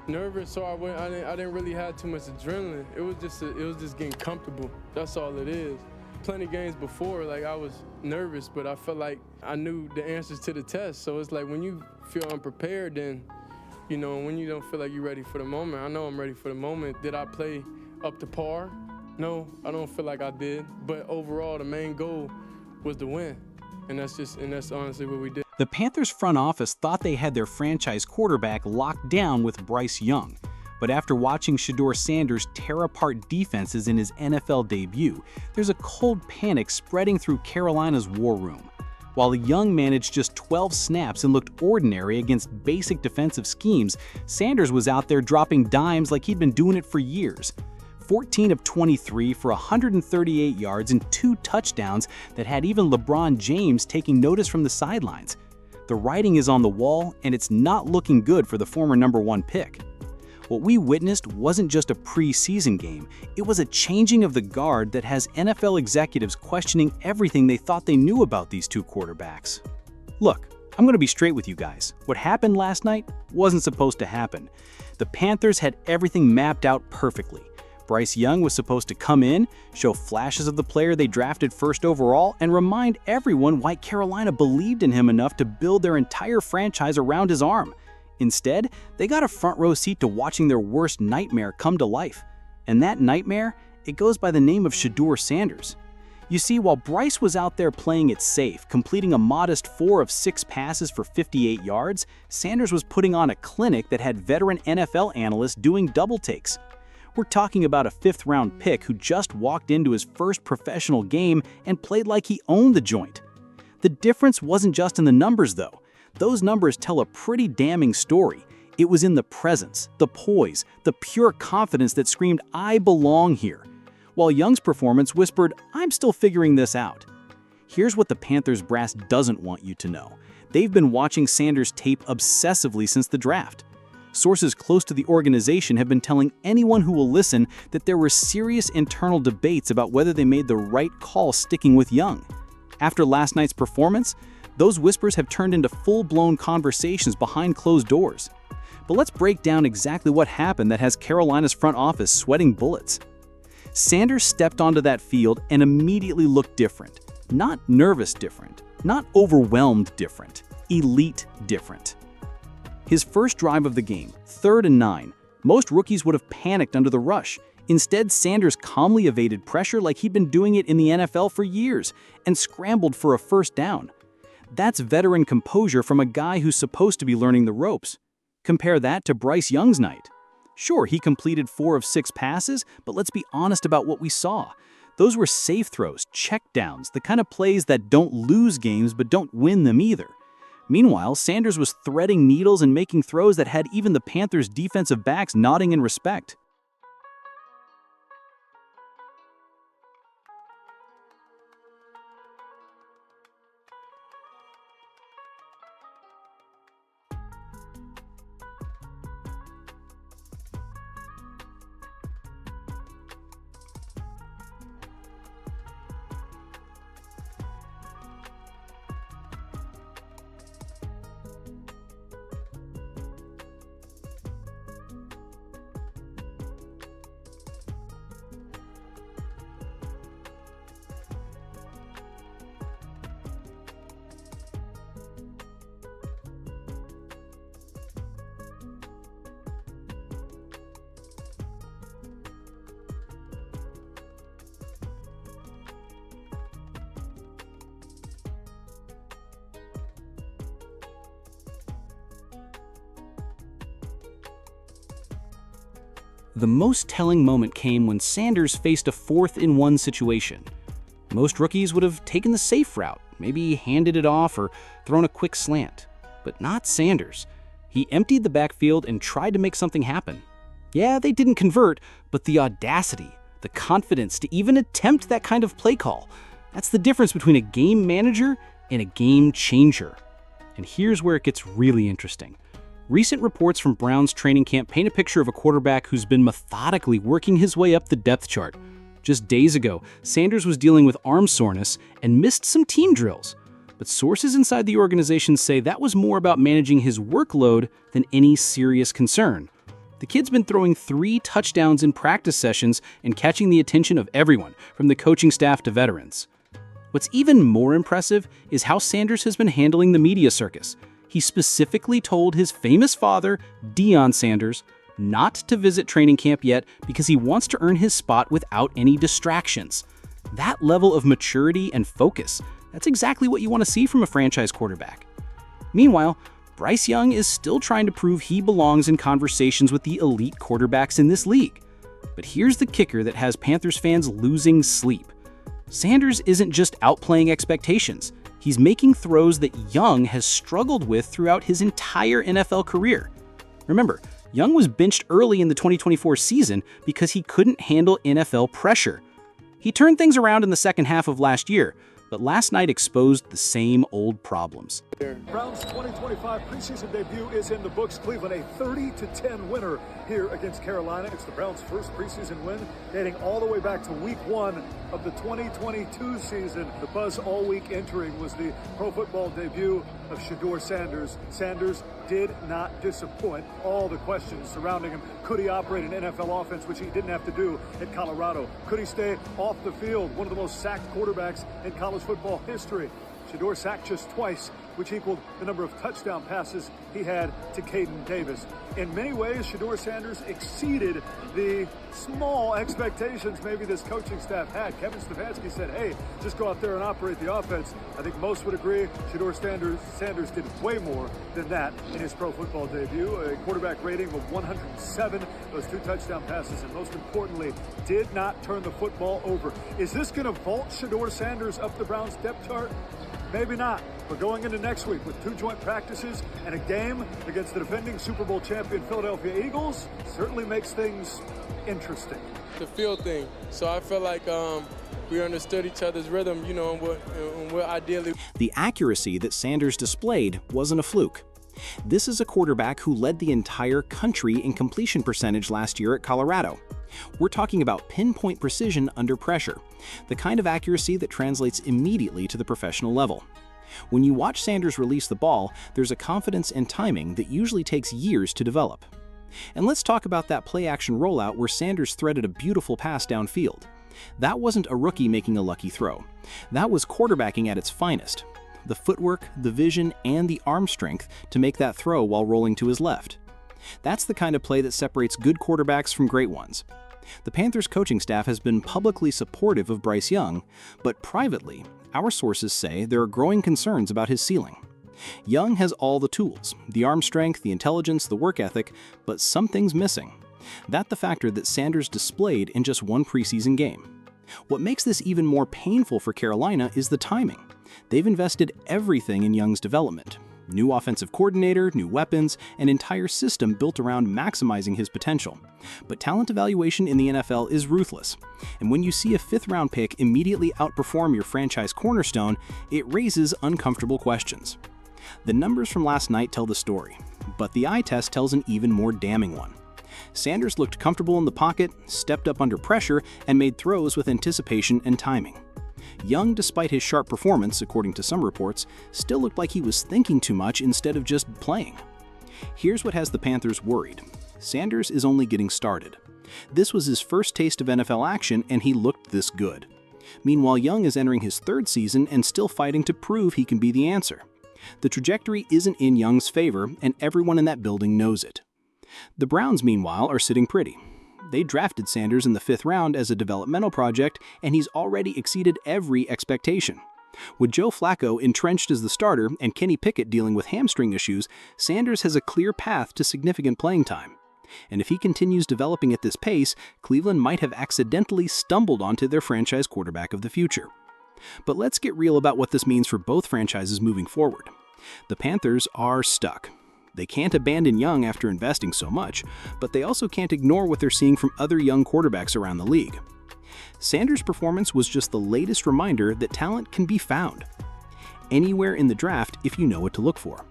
Nervous, so I didn't really have too much adrenaline. It was just getting comfortable. That's all it is. Plenty of games before, like I was nervous, but I felt like I knew the answers to the test. So it's like when you feel unprepared, then, you know, when you don't feel like you're ready for the moment. I know I'm ready for the moment. Did I play up to par? No, I don't feel like I did. But overall, the main goal was to win, and that's honestly what we did. The Panthers front office thought they had their franchise quarterback locked down with Bryce Young. But after watching Shedeur Sanders tear apart defenses in his NFL debut, there's a cold panic spreading through Carolina's war room. While Young managed just 12 snaps and looked ordinary against basic defensive schemes, Sanders was out there dropping dimes like he'd been doing it for years. 14 of 23 for 138 yards and 2 touchdowns that had even LeBron James taking notice from the sidelines. The writing is on the wall, and it's not looking good for the former #1 pick. What we witnessed wasn't just a preseason game, it was a changing of the guard that has NFL executives questioning everything they thought they knew about these two quarterbacks. Look, I'm going to be straight with you guys. What happened last night wasn't supposed to happen. The Panthers had everything mapped out perfectly. Bryce Young was supposed to come in, show flashes of the player they drafted first overall, and remind everyone why Carolina believed in him enough to build their entire franchise around his arm. Instead, they got a front row seat to watching their worst nightmare come to life. And that nightmare, it goes by the name of Shedeur Sanders. You see, while Bryce was out there playing it safe, completing a modest 4 of 6 passes for 58 yards, Sanders was putting on a clinic that had veteran NFL analysts doing double takes. We're talking about a 5th-round pick who just walked into his first professional game and played like he owned the joint. The difference wasn't just in the numbers, though. Those numbers tell a pretty damning story. It was in the presence, the poise, the pure confidence that screamed, "I belong here." While Young's performance whispered, "I'm still figuring this out." Here's what the Panthers brass doesn't want you to know. They've been watching Sanders' tape obsessively since the draft. Sources close to the organization have been telling anyone who will listen that there were serious internal debates about whether they made the right call sticking with Young. After last night's performance, those whispers have turned into full-blown conversations behind closed doors. But let's break down exactly what happened that has Carolina's front office sweating bullets. Sanders stepped onto that field and immediately looked different. Not nervous different, not overwhelmed different, elite different. His first drive of the game, 3rd and 9, most rookies would have panicked under the rush. Instead, Sanders calmly evaded pressure like he'd been doing it in the NFL for years and scrambled for a first down. That's veteran composure from a guy who's supposed to be learning the ropes. Compare that to Bryce Young's night. Sure, he completed 4 of 6 passes, but let's be honest about what we saw. Those were safe throws, checkdowns, the kind of plays that don't lose games but don't win them either. Meanwhile, Sanders was threading needles and making throws that had even the Panthers' defensive backs nodding in respect. The most telling moment came when Sanders faced a 4th-and-1 situation. Most rookies would have taken the safe route, maybe handed it off or thrown a quick slant. But not Sanders. He emptied the backfield and tried to make something happen. Yeah, they didn't convert, but the audacity, the confidence to even attempt that kind of play call, that's the difference between a game manager and a game changer. And here's where it gets really interesting. Recent reports from Browns training camp paint a picture of a quarterback who's been methodically working his way up the depth chart. Just days ago, Sanders was dealing with arm soreness and missed some team drills. But sources inside the organization say that was more about managing his workload than any serious concern. The kid's been throwing 3 touchdowns in practice sessions and catching the attention of everyone, from the coaching staff to veterans. What's even more impressive is how Sanders has been handling the media circus. He specifically told his famous father, Deion Sanders, not to visit training camp yet because he wants to earn his spot without any distractions. That level of maturity and focus, that's exactly what you want to see from a franchise quarterback. Meanwhile, Bryce Young is still trying to prove he belongs in conversations with the elite quarterbacks in this league. But here's the kicker that has Panthers fans losing sleep. Sanders isn't just outplaying expectations. He's making throws that Young has struggled with throughout his entire NFL career. Remember, Young was benched early in the 2024 season because he couldn't handle NFL pressure. He turned things around in the second half of last year, but last night exposed the same old problems. Browns' 2025 preseason debut is in the books. Cleveland, a 30-10 winner here against Carolina. It's the Browns' first preseason win, dating all the way back to week 1 of the 2022 season. The buzz all week entering was the pro football debut of Shedeur Sanders. Sanders did not disappoint. All the questions surrounding him. Could he operate an NFL offense, which he didn't have to do at Colorado? Could he stay off the field? One of the most sacked quarterbacks in college football history. Shedeur sacked just twice, which equaled the number of touchdown passes he had to Caden Davis. In many ways, Shedeur Sanders exceeded the small expectations maybe this coaching staff had. Kevin Stefanski said, hey, just go out there and operate the offense. I think most would agree Shedeur Sanders did way more than that in his pro football debut. A quarterback rating of 107, those 2 touchdown passes, and most importantly, did not turn the football over. Is this going to vault Shedeur Sanders up the Browns' depth chart? Maybe not. But going into next week with 2 joint practices and a game against the defending Super Bowl champion Philadelphia Eagles certainly makes things interesting. The field thing. So I felt like we understood each other's rhythm, and what ideally. The accuracy that Sanders displayed wasn't a fluke. This is a quarterback who led the entire country in completion percentage last year at Colorado. We're talking about pinpoint precision under pressure, the kind of accuracy that translates immediately to the professional level. When you watch Sanders release the ball, there's a confidence and timing that usually takes years to develop. And let's talk about that play-action rollout where Sanders threaded a beautiful pass downfield. That wasn't a rookie making a lucky throw. That was quarterbacking at its finest. The footwork, the vision, and the arm strength to make that throw while rolling to his left. That's the kind of play that separates good quarterbacks from great ones. The Panthers coaching staff has been publicly supportive of Bryce Young, but privately, our sources say there are growing concerns about his ceiling. Young has all the tools, the arm strength, the intelligence, the work ethic, but something's missing. That's the factor that Sanders displayed in just 1 preseason game. What makes this even more painful for Carolina is the timing. They've invested everything in Young's development. New offensive coordinator, new weapons, an entire system built around maximizing his potential. But talent evaluation in the NFL is ruthless. And when you see a 5th-round pick immediately outperform your franchise cornerstone, it raises uncomfortable questions. The numbers from last night tell the story, but the eye test tells an even more damning one. Sanders looked comfortable in the pocket, stepped up under pressure, and made throws with anticipation and timing. Young, despite his sharp performance, according to some reports, still looked like he was thinking too much instead of just playing. Here's what has the Panthers worried. Sanders is only getting started. This was his first taste of NFL action, and he looked this good. Meanwhile, Young is entering his 3rd season and still fighting to prove he can be the answer. The trajectory isn't in Young's favor, and everyone in that building knows it. The Browns, meanwhile, are sitting pretty. They drafted Sanders in the 5th round as a developmental project, and he's already exceeded every expectation. With Joe Flacco entrenched as the starter and Kenny Pickett dealing with hamstring issues, Sanders has a clear path to significant playing time. And if he continues developing at this pace, Cleveland might have accidentally stumbled onto their franchise quarterback of the future. But let's get real about what this means for both franchises moving forward. The Panthers are stuck. They can't abandon Young after investing so much, but they also can't ignore what they're seeing from other young quarterbacks around the league. Sanders' performance was just the latest reminder that talent can be found anywhere in the draft if you know what to look for.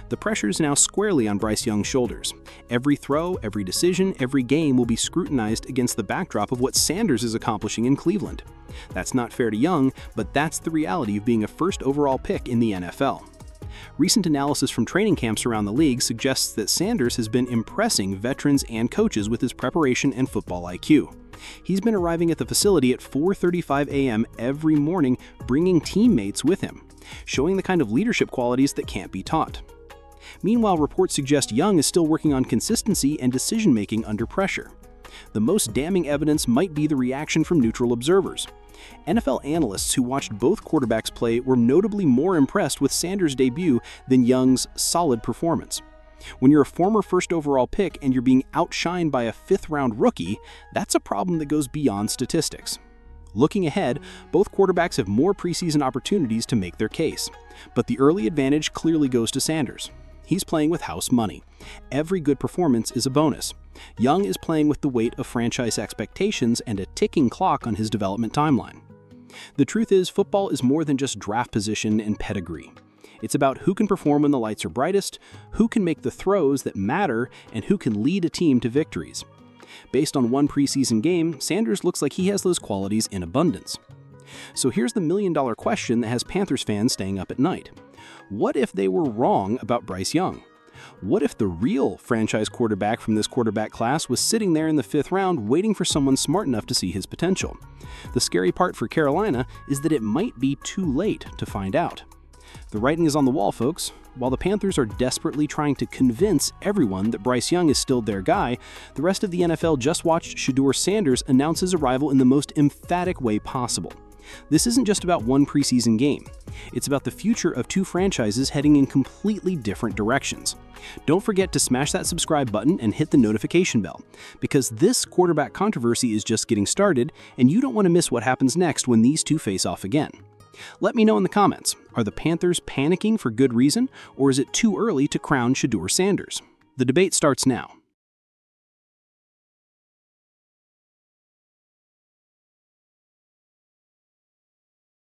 The pressure is now squarely on Bryce Young's shoulders. Every throw, every decision, every game will be scrutinized against the backdrop of what Sanders is accomplishing in Cleveland. That's not fair to Young, but that's the reality of being a 1st overall pick in the NFL. Recent analysis from training camps around the league suggests that Sanders has been impressing veterans and coaches with his preparation and football IQ. He's been arriving at the facility at 4:35 a.m. every morning, bringing teammates with him, showing the kind of leadership qualities that can't be taught. Meanwhile, reports suggest Young is still working on consistency and decision-making under pressure. The most damning evidence might be the reaction from neutral observers. NFL analysts who watched both quarterbacks play were notably more impressed with Sanders' debut than Young's solid performance. When you're a former first overall pick and you're being outshined by a fifth-round rookie, that's a problem that goes beyond statistics. Looking ahead, both quarterbacks have more preseason opportunities to make their case. But the early advantage clearly goes to Sanders. He's playing with house money. Every good performance is a bonus. Young is playing with the weight of franchise expectations and a ticking clock on his development timeline. The truth is, football is more than just draft position and pedigree. It's about who can perform when the lights are brightest, who can make the throws that matter, and who can lead a team to victories. Based on one preseason game, Sanders looks like he has those qualities in abundance. So here's the million-dollar question that has Panthers fans staying up at night. What if they were wrong about Bryce Young? What if the real franchise quarterback from this quarterback class was sitting there in the 5th round waiting for someone smart enough to see his potential? The scary part for Carolina is that it might be too late to find out. The writing is on the wall, folks. While the Panthers are desperately trying to convince everyone that Bryce Young is still their guy, the rest of the NFL just watched Shedeur Sanders announce his arrival in the most emphatic way possible. This isn't just about one preseason game. It's about the future of two franchises heading in completely different directions. Don't forget to smash that subscribe button and hit the notification bell, because this quarterback controversy is just getting started, and you don't want to miss what happens next when these two face off again. Let me know in the comments, are the Panthers panicking for good reason, or is it too early to crown Shedeur Sanders? The debate starts now.